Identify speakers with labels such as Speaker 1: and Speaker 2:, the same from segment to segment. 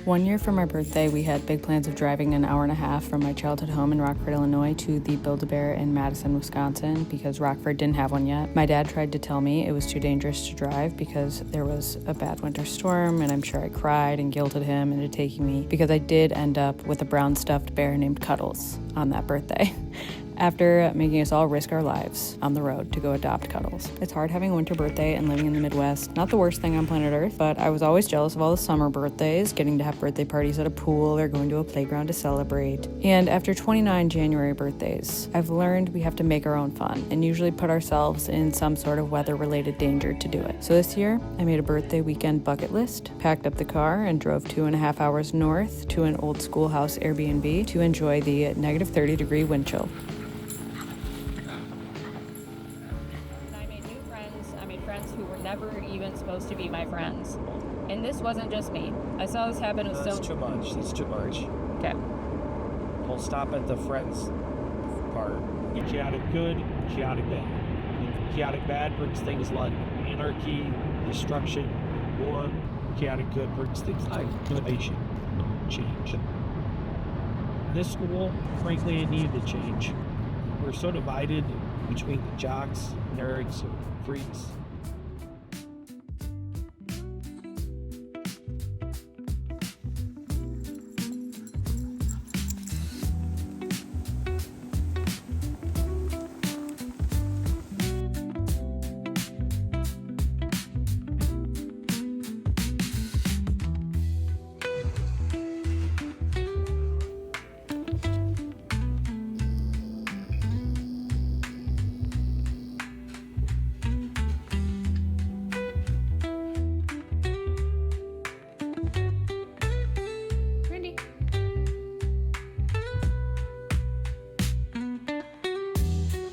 Speaker 1: One year for my birthday, we had big plans of driving an hour and a half from my childhood home in Rockford, Illinois to the Build-A-Bear in Madison, Wisconsin, because Rockford didn't have one yet. My dad tried to tell me it was too dangerous to drive because there was a bad winter storm, and I'm sure I cried and guilted him into taking me because I did end up with a brown stuffed bear named Cuddles on that birthday. After making us all risk our lives on the road to go adopt Cuddles. It's hard having a winter birthday and living in the Midwest. Not the worst thing on planet Earth, but I was always jealous of all the summer birthdays, getting to have birthday parties at a pool or going to a playground to celebrate. And after 29 January birthdays, I've learned we have to make our own fun and usually put ourselves in some sort of weather-related danger to do it. So this year, I made a birthday weekend bucket list, packed up the car, and drove 2.5 hours north to an old Schoolhouse Airbnb to enjoy the negative 30-degree wind chill.
Speaker 2: Who were never even supposed to be my friends. And this wasn't just me. I saw this happen with
Speaker 3: That's too much. That's too much.
Speaker 2: Okay.
Speaker 3: We'll stop at the friends part. Chaotic good, chaotic bad. And chaotic bad brings things like anarchy, destruction, war. Chaotic good brings things like innovation, change. This school, frankly, it needed to change. We're so divided between the jocks, nerds, freaks.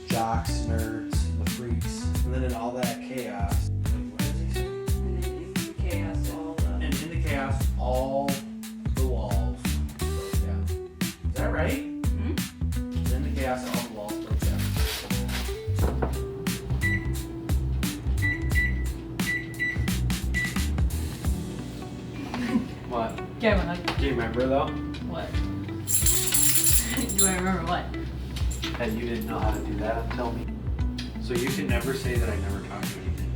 Speaker 3: Jocks, nerds, the freaks, and then in all that chaos. What did he say?
Speaker 1: And in the chaos,
Speaker 3: all the walls broke down. Is that right? Mm-hmm. In the chaos, all the walls broke down. What?
Speaker 2: Kevin,
Speaker 3: Do you remember though?
Speaker 2: what? Do I remember what?
Speaker 3: And you didn't know how to do that? Tell me. So you can never say that I never taught you anything.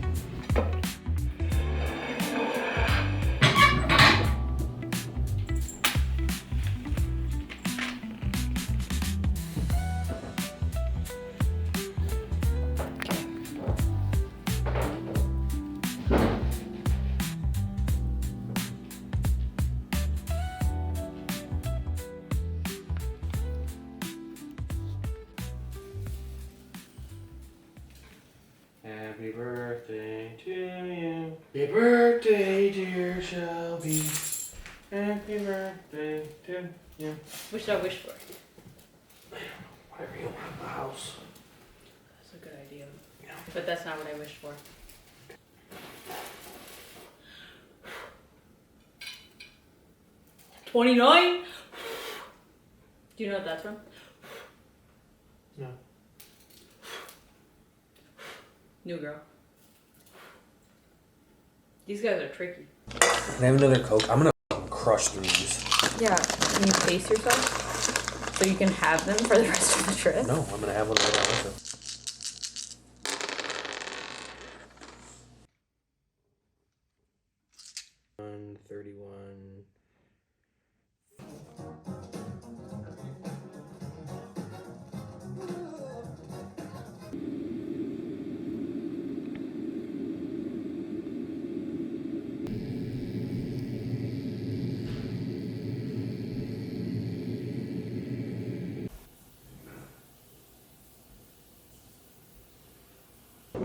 Speaker 3: Happy birthday to you. Happy birthday, dear Shelby. Happy birthday to you.
Speaker 2: What should I wish for?
Speaker 3: Whatever you want in the house.
Speaker 2: That's a good idea.
Speaker 3: Yeah.
Speaker 2: But that's not what I wished for. $29? Do you know what that's from?
Speaker 3: No.
Speaker 2: New Girl. These guys are tricky.
Speaker 3: Can I have another Coke? I'm gonna crush through these.
Speaker 2: Yeah. Can you pace yourself? So you can have them for the rest of the trip?
Speaker 3: No, I'm gonna have one right now with them. 131.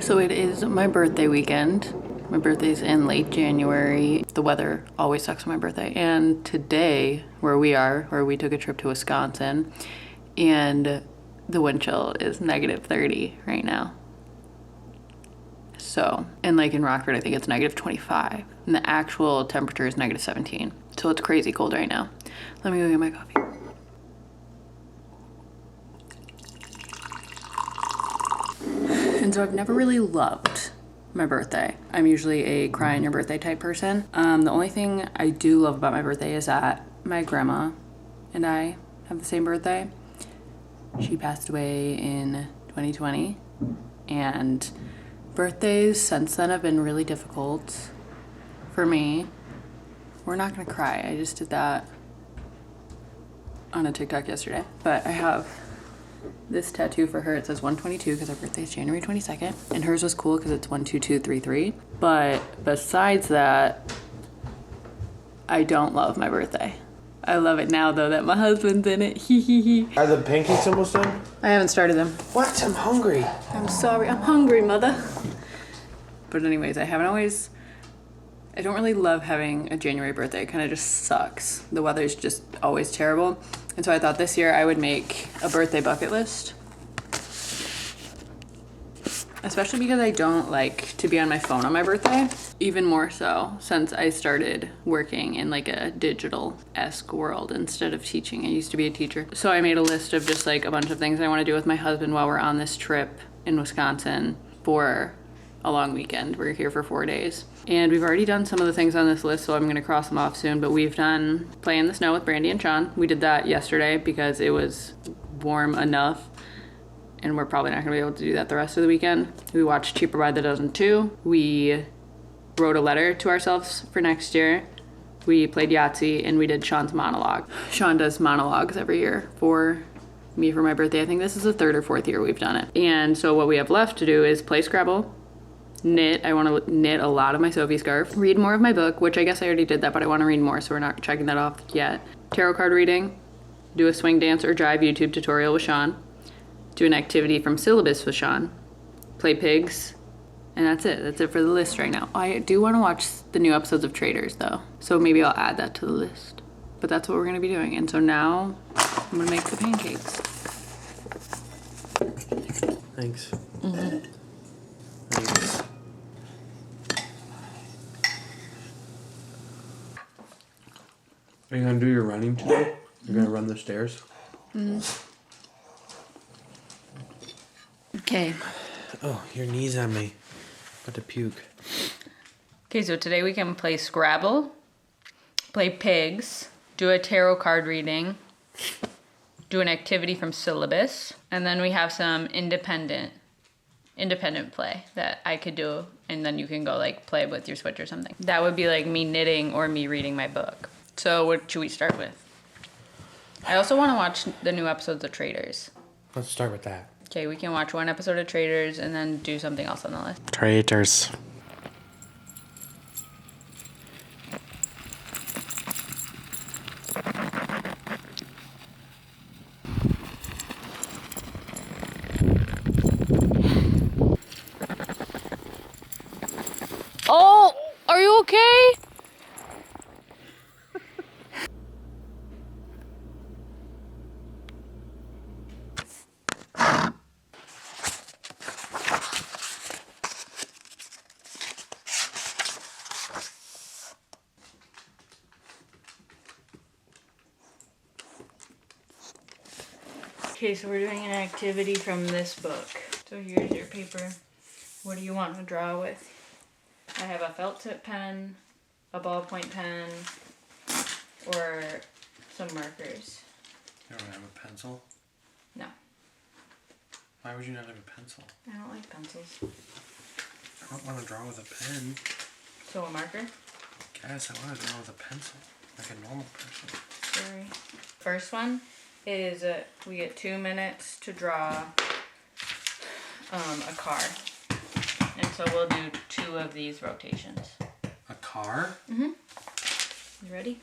Speaker 2: So it is my birthday weekend. My birthday's in late January. The weather always sucks on my birthday. And today, where we took a trip to Wisconsin, and the wind chill is negative 30 right now. So, and like in Rockford, I think it's negative 25. And the actual temperature is negative 17. So it's crazy cold right now. Let me go get my coffee. And so I've never really loved my birthday. I'm usually a cry on your birthday type person. The only thing I do love about my birthday is that my grandma and I have the same birthday. She passed away in 2020, and birthdays since then have been really difficult for me. We're not gonna cry. I just did that on a TikTok yesterday, but I have this tattoo for her. It says 122 because her birthday is January 22nd, and hers was cool because it's 12233. But besides that, I don't love my birthday. I love it now though that my husband's in it. Hee hee hee.
Speaker 3: Are the pancakes almost done?
Speaker 2: I haven't started them.
Speaker 3: What? I'm hungry.
Speaker 2: I'm sorry. I'm hungry, mother. But anyways, I don't really love having a January birthday. It kind of just sucks. The weather's just always terrible. And so I thought this year I would make a birthday bucket list. Especially because I don't like to be on my phone on my birthday. Even more so since I started working in like a digital-esque world instead of teaching. I used to be a teacher. So I made a list of just like a bunch of things I want to do with my husband while we're on this trip in Wisconsin for a long weekend. We're here for 4 days. And we've already done some of the things on this list, so I'm gonna cross them off soon, but we've done play in the snow with Brandy and Sean. We did that yesterday because it was warm enough, and we're probably not gonna be able to do that the rest of the weekend. We watched Cheaper by the Dozen 2. We wrote a letter to ourselves for next year. We played Yahtzee, and we did Sean's monologue. Sean does monologues every year for me for my birthday. I think this is the 3rd or 4th year we've done it. And so what we have left to do is play Scrabble, knit. I want to knit a lot of my Sophie scarf, read more of my book, which I guess I already did that, but I want to read more, so we're not checking that off yet. Tarot card reading, do a swing dance or jive YouTube tutorial with Sean, do an activity from syllabus with Sean, play pigs, and that's it. That's it for the list right now. I do want to watch the new episodes of Traders though, so maybe I'll add that to the list. But that's what we're going to be doing. And so now I'm going to make the pancakes.
Speaker 3: Thanks.
Speaker 2: Mm-hmm.
Speaker 3: Thanks. Are you gonna do your running today? You're gonna run the stairs?
Speaker 2: Okay.
Speaker 3: Oh, your knee's on me. About to puke.
Speaker 1: Okay, so today we can play Scrabble, play pigs, do a tarot card reading, do an activity from syllabus, and then we have some independent play that I could do, and then you can go like play with your Switch or something. That would be like me knitting or me reading my book. So what should we start with? I also want to watch the new episodes of Traders.
Speaker 3: Let's start with that.
Speaker 1: Okay, we can watch one episode of Traders and then do something else on the list.
Speaker 3: Traders.
Speaker 1: Oh, are you okay? Okay, so we're doing an activity from this book. So here's your paper. What do you want to draw with? I have a felt tip pen, a ballpoint pen, or some markers.
Speaker 3: You don't have a pencil?
Speaker 1: No,
Speaker 3: Why would you not have a pencil?
Speaker 1: I don't like pencils.
Speaker 3: I don't want to draw with a pen.
Speaker 1: So a marker?
Speaker 3: Guess I want to draw with a pencil. Like a normal person.
Speaker 1: Sorry. First one is we get 2 minutes to draw a car. And so we'll do 2 of these rotations.
Speaker 3: A car?
Speaker 1: Mm-hmm. You ready?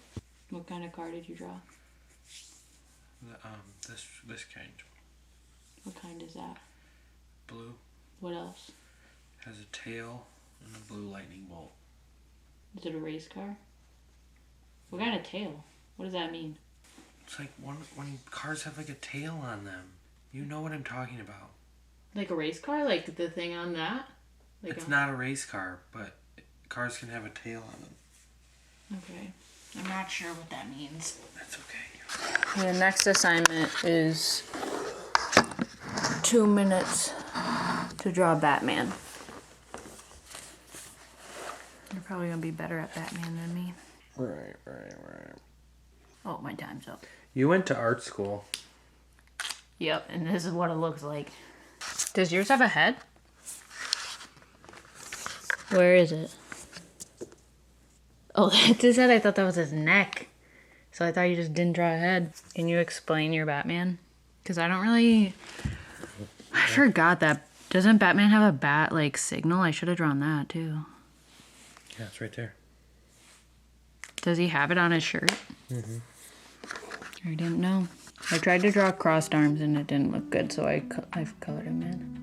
Speaker 1: What kind of car did you draw?
Speaker 3: This kind.
Speaker 1: What kind is that?
Speaker 3: Blue.
Speaker 1: What else?
Speaker 3: Has a tail and a blue lightning bolt.
Speaker 1: Is it a race car? What kind of tail? What does that mean?
Speaker 3: It's like when cars have like a tail on them. You know what I'm talking about.
Speaker 1: Like a race car? Like the thing on that? Like
Speaker 3: It's not a race car, but cars can have a tail on them.
Speaker 1: Okay. I'm not sure what that means.
Speaker 3: That's okay.
Speaker 1: The next assignment is 2 minutes to draw Batman.
Speaker 2: probably gonna be better at Batman than me.
Speaker 4: Right.
Speaker 2: Oh, my time's up.
Speaker 4: You went to art school.
Speaker 2: Yep, and this is what it looks like. Does yours have a head? Where is it? Oh, that's his head. I thought that was his neck. So I thought you just didn't draw a head. Can you explain your Batman? Because I don't really... I forgot that. Doesn't Batman have a bat, like, signal? I should have drawn that, too.
Speaker 4: Yeah, it's right there.
Speaker 2: Does he have it on his shirt? Mm-hmm. I didn't know. I tried to draw crossed arms and it didn't look good, so I've colored him in.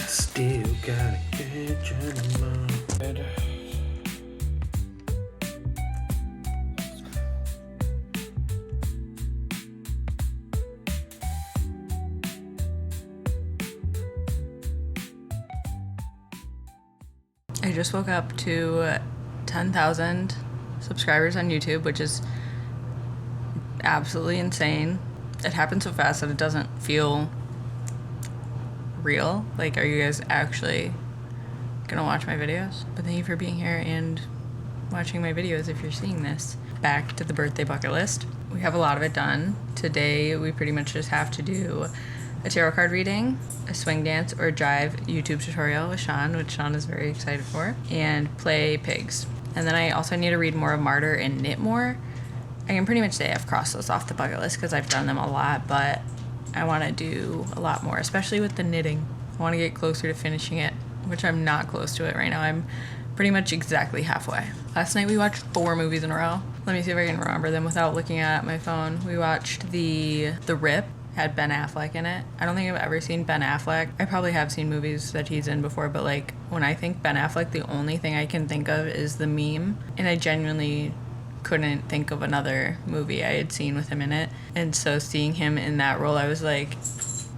Speaker 4: Still gotta get your mind.
Speaker 1: I just woke up to 10,000 subscribers on YouTube, which is absolutely insane. It happened so fast that it doesn't feel real. Like, are you guys actually gonna watch my videos? But thank you for being here and watching my videos if you're seeing this. Back to the birthday bucket list. We have a lot of it done. Today we pretty much just have to do a tarot card reading, a swing dance or jive YouTube tutorial with Sean, which Sean is very excited for, and play pigs. And then I also need to read more of Martyr and knit more. I can pretty much say I've crossed those off the bucket list because I've done them a lot, but I want to do a lot more, especially with the knitting. I want to get closer to finishing it, which I'm not close to it right now. I'm pretty much exactly halfway. Last night we watched 4 movies in a row. Let me see if I can remember them without looking at my phone. We watched The Rip, had Ben Affleck in it. I don't think I've ever seen Ben Affleck. I probably have seen movies that he's in before, but like when I think Ben Affleck, the only thing I can think of is The Meme, and I genuinely couldn't think of another movie I had seen with him in it. And so seeing him in that role, I was like,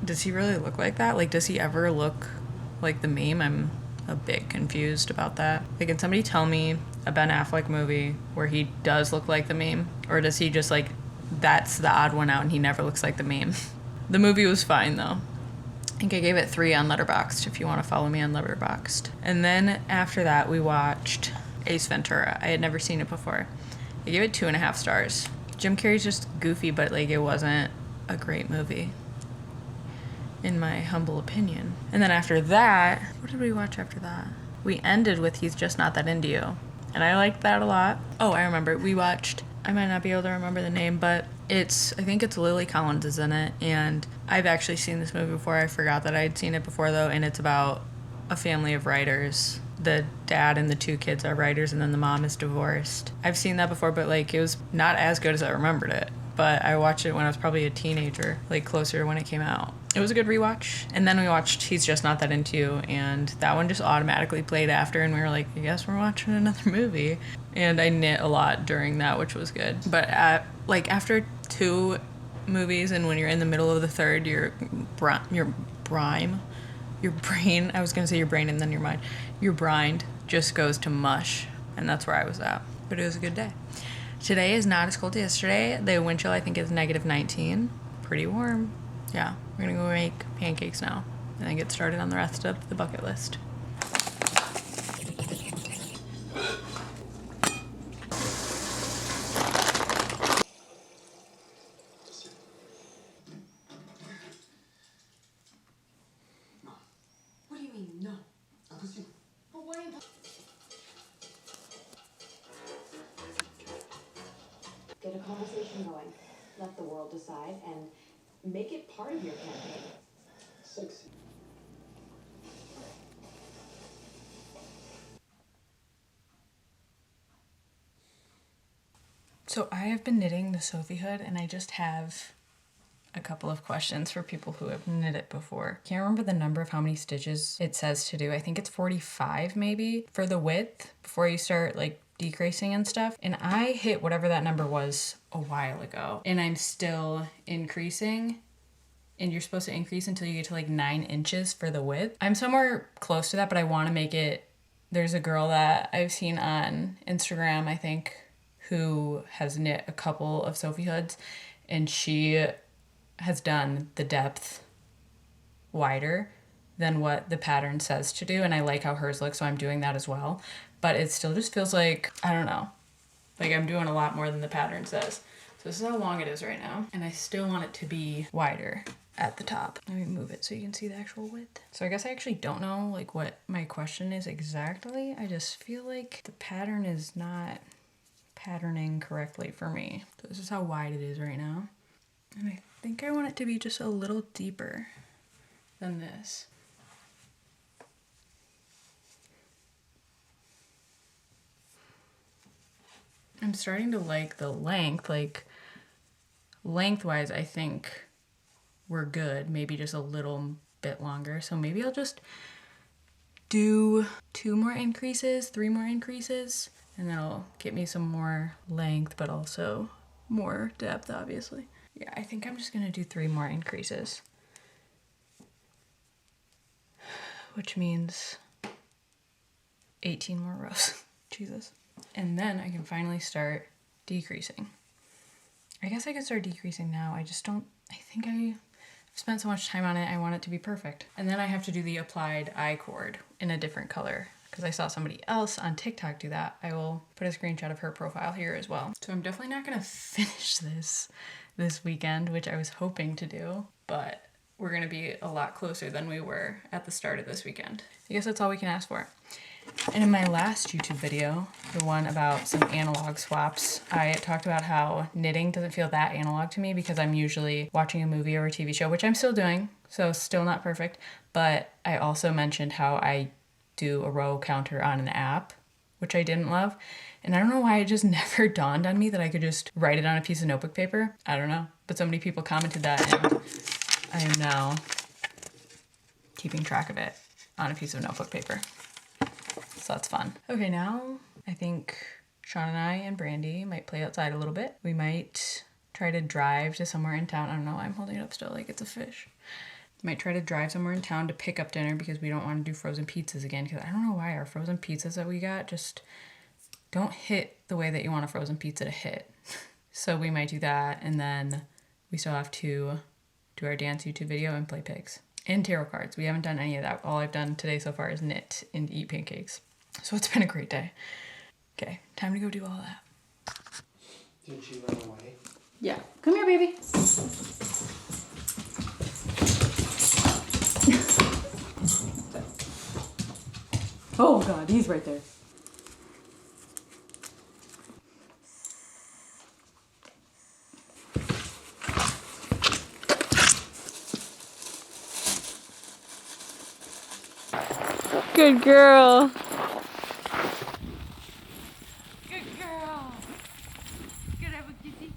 Speaker 1: does he really look like that? Like, does he ever look like The Meme? I'm a bit confused about that. Like, can somebody tell me a Ben Affleck movie where he does look like The Meme? Or does he just like, that's the odd one out and he never looks like The Meme? The movie was fine though. I think I gave it 3 on Letterboxd if you want to follow me on Letterboxd. And then after that we watched Ace Ventura. I had never seen it before. I gave it 2.5 stars. Jim Carrey's just goofy, but like it wasn't a great movie, in my humble opinion. And then after that, what did we watch after that? We ended with He's Just Not That Into You, and I liked that a lot. Oh, I remember. We watched, I might not be able to remember the name, but I think it's Lily Collins is in it, and I've actually seen this movie before. I forgot that I'd seen it before though, and it's about a family of writers. The dad and the 2 kids are writers, and then the mom is divorced. I've seen that before, but like it was not as good as I remembered it. But I watched it when I was probably a teenager, like closer to when it came out. It was a good rewatch. And then we watched He's Just Not That Into You, and that one just automatically played after, and we were like, I guess we're watching another movie. And I knit a lot during that, which was good. But after 2 movies, and when you're in the middle of the third, your brain, I was gonna say your brain and then your mind, your brine just goes to mush, and that's where I was at. But it was a good day. Today is not as cold as yesterday. The wind chill I think is -19. Pretty warm. Yeah, we're gonna go make pancakes now and then get started on the rest of the bucket list.
Speaker 5: What do you mean, no? Impossible. But why impossible? Get a conversation going. Let the world decide and make it part of your campaign. Sexy.
Speaker 1: So I have been knitting the Sophie hood, and I just have a couple of questions for people who have knit it before. Can't remember the number of how many stitches it says to do. I think it's 45 maybe for the width before you start like decreasing and stuff. And I hit whatever that number was a while ago, and I'm still increasing. And you're supposed to increase until you get to like 9 inches for the width. I'm somewhere close to that, but I want to make it. There's a girl that I've seen on Instagram, I think, who has knit a couple of Sophie hoods, and she has done the depth wider than what the pattern says to do, and I like how hers looks, so I'm doing that as well. But it still just feels like, I don't know, like I'm doing a lot more than the pattern says. So this is how long it is right now, and I still want it to be wider at the top. Let me move it so you can see the actual width. So I guess I actually don't know like what my question is exactly. I just feel like the pattern is not patterning correctly for me. So this is how wide it is right now. And I think I want it to be just a little deeper than this. I'm starting to like the length, like lengthwise I think we're good, maybe just a little bit longer. So maybe I'll just do 2 more increases, 3 more increases, and that'll get me some more length, but also more depth, obviously. Yeah, I think I'm just gonna do 3 more increases, which means 18 more rows. Jesus. And then I can finally start decreasing. I guess I could start decreasing now. I just don't, I think I've spent so much time on it, I want it to be perfect. And then I have to do the applied I cord in a different color because I saw somebody else on TikTok do that. I will put a screenshot of her profile here as well. So I'm definitely not gonna finish this weekend, which I was hoping to do, but we're gonna be a lot closer than we were at the start of this weekend. I guess that's all we can ask for. And in my last YouTube video, the one about some analog swaps, I talked about how knitting doesn't feel that analog to me because I'm usually watching a movie or a TV show, which I'm still doing, so still not perfect. But I also mentioned how I do a row counter on an app, which I didn't love. And I don't know why it just never dawned on me that I could just write it on a piece of notebook paper. I don't know. But so many people commented that, and I am now keeping track of it on a piece of notebook paper. So that's fun. Okay, now I think Sean and I and Brandy might play outside a little bit. We might try to drive to somewhere in town. I don't know why I'm holding it up still like it's a fish. Might try to drive somewhere in town to pick up dinner because we don't want to do frozen pizzas again, because I don't know why our frozen pizzas that we got just don't hit the way that you want a frozen pizza to hit. So we might do that, and then we still have to do our dance YouTube video and play pigs. And tarot cards. We haven't done any of that. All I've done today so far is knit and eat pancakes. So it's been a great day. Okay, time to go do all that.
Speaker 4: Did she run away?
Speaker 2: Yeah. Come here, baby. Oh God, he's right there.
Speaker 1: Good girl.
Speaker 2: Good girl. Good, have a kissy.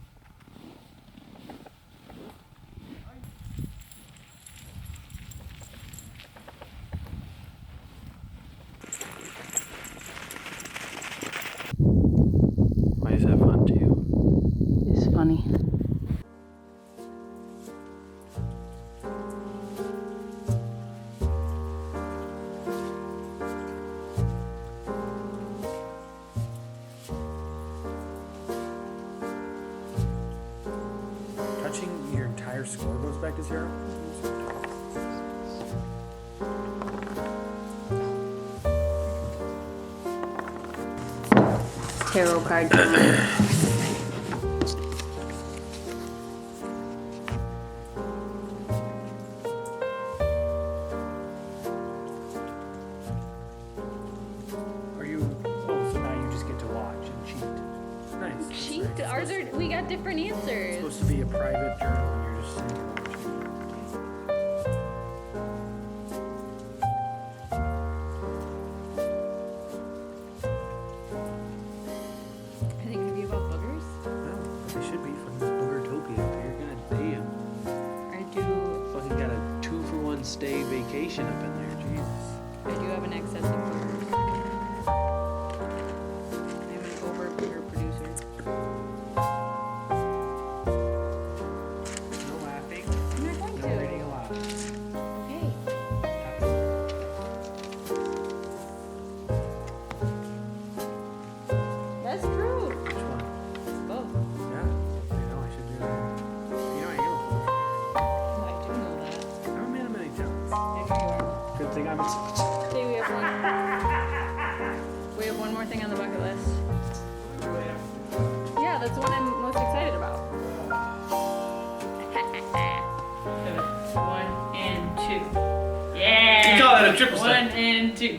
Speaker 4: Why is that fun to you?
Speaker 2: It's funny.
Speaker 3: Touching your entire score goes back to 0?
Speaker 2: Tarot card.
Speaker 3: Are you... Oh, so now you just get to watch and cheat. Nice. That's
Speaker 2: Cheat?
Speaker 3: nice.
Speaker 2: Ours are, we got different
Speaker 3: It's
Speaker 2: answers.
Speaker 3: supposed to be a private journal and you're just sitting and watching.
Speaker 2: Are they gonna be about boogers?
Speaker 3: Well, they should be from this boogertopia up here. God damn.
Speaker 4: station up in there, Jesus.
Speaker 1: I do have an excess of viewers. I'm an over-viewer producer.
Speaker 4: No laughing.
Speaker 1: I'm not going
Speaker 4: No
Speaker 1: to.
Speaker 4: reading aloud.
Speaker 1: Okay. That's true.
Speaker 4: Which one?
Speaker 1: Both.
Speaker 4: Yeah. I know I should do that. You know I am a
Speaker 1: I do know that.
Speaker 4: I'm a man of many talents.
Speaker 1: I know you are.
Speaker 4: Good thing I'm in
Speaker 1: Okay, we have one more thing on the bucket list. Yeah, that's the one I'm most excited about. 1 and 2. Yeah.
Speaker 4: You call that a triple
Speaker 1: 1
Speaker 4: step.
Speaker 1: and 2.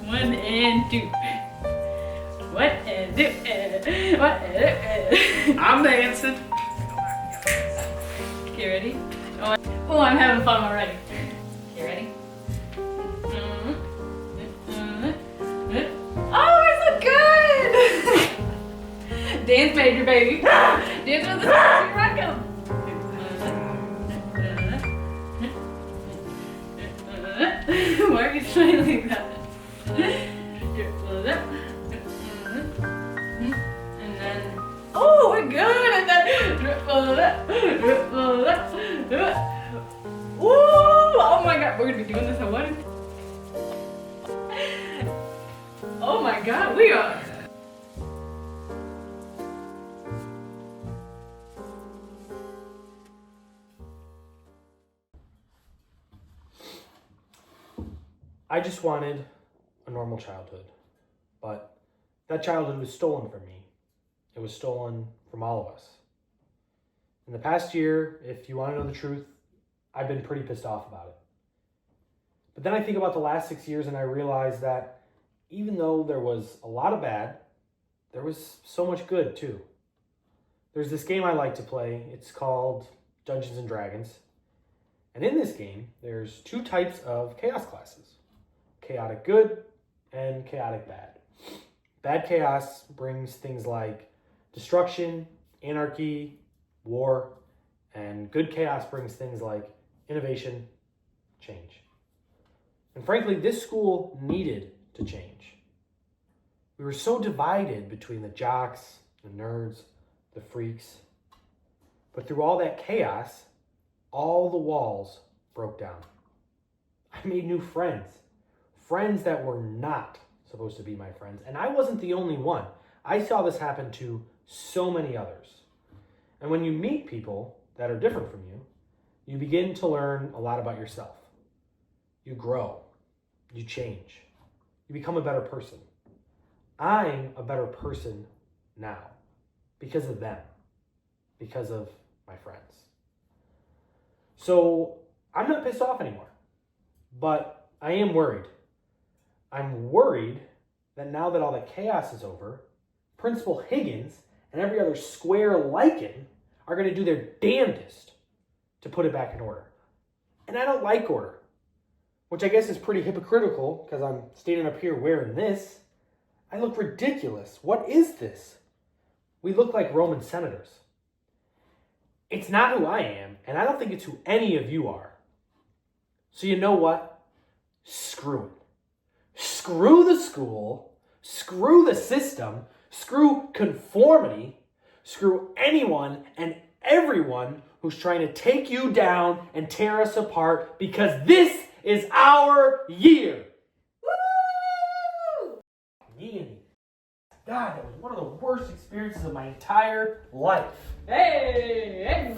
Speaker 1: 1 and 2. What and do? What and
Speaker 4: I'm dancing.
Speaker 1: Okay, ready? Oh, I'm having fun already. Okay, ready? Oh, it's so good! Dance major, baby. Dance with the sexy rockin'. Why are you smiling like that? And then, oh, we're good. And then, woo! Oh my God, we're gonna be doing this at wedding. Oh my God, we are.
Speaker 3: I just wanted a normal childhood, but that childhood was stolen from me. It was stolen from all of us. In the past year, if you want to know the truth, I've been pretty pissed off about it. But then I think about the last 6 years and I realize that even though there was a lot of bad, there was so much good too. There's this game I like to play. It's called Dungeons and Dragons. And in this game, there's 2 types of chaos classes. Chaotic good and chaotic bad. Bad chaos brings things like destruction, anarchy, war, and good chaos brings things like innovation, change. And frankly, this school needed to change. We were so divided between the jocks, the nerds, the freaks. But through all that chaos, all the walls broke down. I made new friends. Friends that were not supposed to be my friends. And I wasn't the only one. I saw this happen to so many others. And when you meet people that are different from you, you begin to learn a lot about yourself. You grow. You change. You become a better person. I'm a better person now because of them, because of my friends. So I'm not pissed off anymore, but I am worried. I'm worried that now that all the chaos is over, Principal Higgins and every other square like him are going to do their damnedest to put it back in order. And I don't like order, which I guess is pretty hypocritical because I'm standing up here wearing this. I look ridiculous. What is this? We look like Roman senators. It's not who I am, and I don't think it's who any of you are. So you know what? Screw it. Screw the school, screw the system, screw conformity, screw anyone and everyone who's trying to take you down and tear us apart because this is our year. Woo! God, that was one of the worst experiences of my entire life.
Speaker 1: Hey!